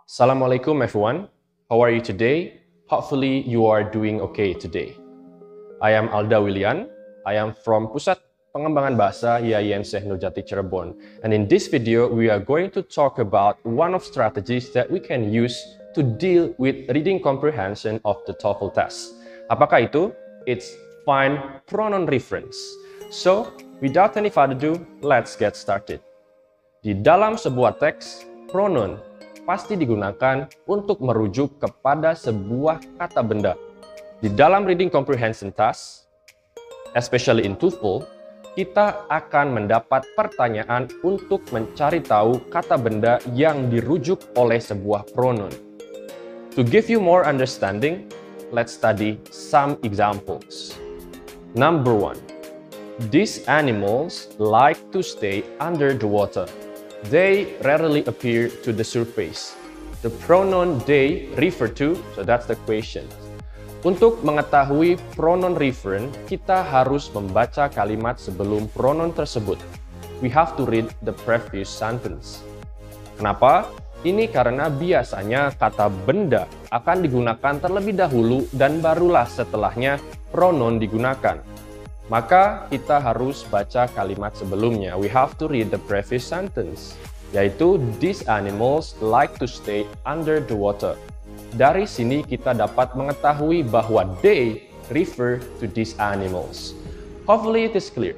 Assalamualaikum everyone. How are you today? Hopefully you are doing okay today. I am Alda Willian. I am from Pusat Pengembangan Bahasa IAIN Syekh Nurjati Cirebon. And in this video, we are going to talk about one of strategies that we can use to deal with reading comprehension of the TOEFL test. Apakah itu? It's find pronoun reference. So, without any further ado, let's get started. Di dalam sebuah teks, pronoun pasti digunakan untuk merujuk kepada sebuah kata benda. Di dalam reading comprehension task, especially in TOEFL, kita akan mendapat pertanyaan untuk mencari tahu kata benda yang dirujuk oleh sebuah pronoun. To give you more understanding, let's study some examples. Number 1. These animals like to stay under the water. They rarely appear to the surface. The pronoun they refer to, so that's the question. Untuk mengetahui pronoun referent, kita harus membaca kalimat sebelum pronoun tersebut. We have to read the previous sentence. Kenapa? Ini karena biasanya kata benda akan digunakan terlebih dahulu dan barulah setelahnya pronoun digunakan. Maka kita harus baca kalimat sebelumnya. We have to read the previous sentence, yaitu these animals like to stay under the water. Dari sini kita dapat mengetahui bahwa they refer to these animals. Hopefully it is clear,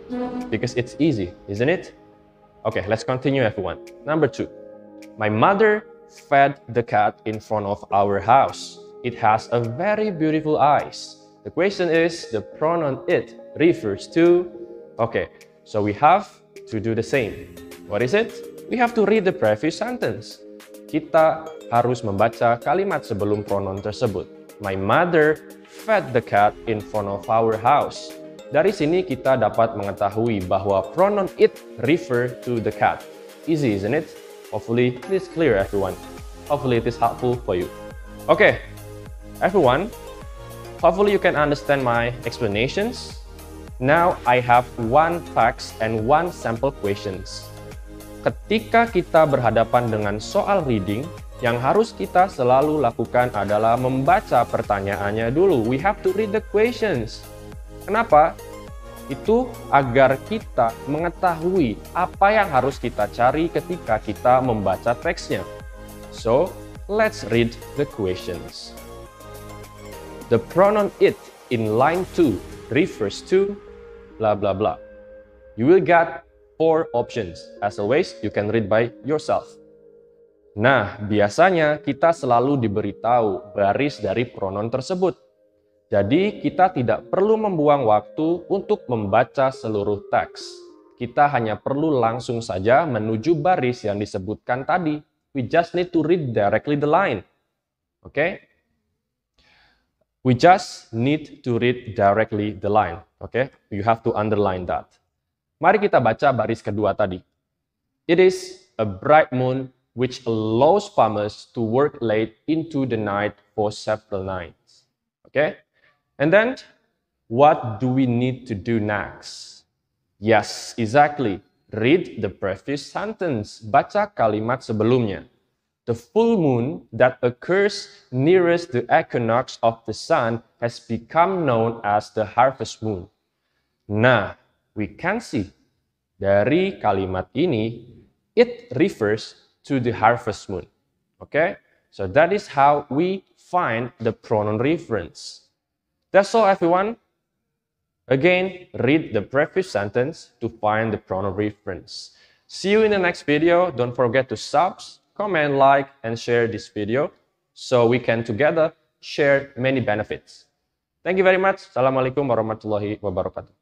because it's easy, isn't it? Okay, let's continue everyone. Number 2. My mother fed the cat in front of our house. It has a very beautiful eyes. The question is, the pronoun it refers to... Okay, so we have to do the same. What is it? We have to read the previous sentence. Kita harus membaca kalimat sebelum pronoun tersebut. My mother fed the cat in front of our house. Dari sini kita dapat mengetahui bahwa pronoun it refer to the cat. Easy, isn't it? Hopefully it is clear, everyone. Hopefully it is helpful for you. Okay, everyone. Hopefully you can understand my explanations. Now I have one text and one sample questions. Ketika kita berhadapan dengan soal reading, yang harus kita selalu lakukan adalah membaca pertanyaannya dulu. We have to read the questions. Kenapa? Itu agar kita mengetahui apa yang harus kita cari ketika kita membaca teksnya. So, let's read the questions. The pronoun it in line 2 refers to blah blah blah. You will get 4 options. As always, you can read by yourself. Nah, biasanya kita selalu diberitahu baris dari pronoun tersebut. Jadi, kita tidak perlu membuang waktu untuk membaca seluruh teks. Kita hanya perlu langsung saja menuju baris yang disebutkan tadi. We just need to read directly the line. Okay? We just need to read directly the line. Okay? You have to underline that. Mari kita baca baris kedua tadi. It is a bright moon which allows farmers to work late into the night for several nights. Okay? And then, what do we need to do next? Yes, exactly. Read the previous sentence. Baca kalimat sebelumnya. The full moon that occurs nearest the equinox of the sun has become known as the harvest moon. Nah, we can see dari kalimat ini, it refers to the harvest moon. Okay? So that is how we find the pronoun reference. That's all, everyone. Again, read the previous sentence to find the pronoun reference. See you in the next video. Don't forget to subscribe, comment, like, and share this video so we can together share many benefits. Thank you very much. Assalamualaikum warahmatullahi wabarakatuh.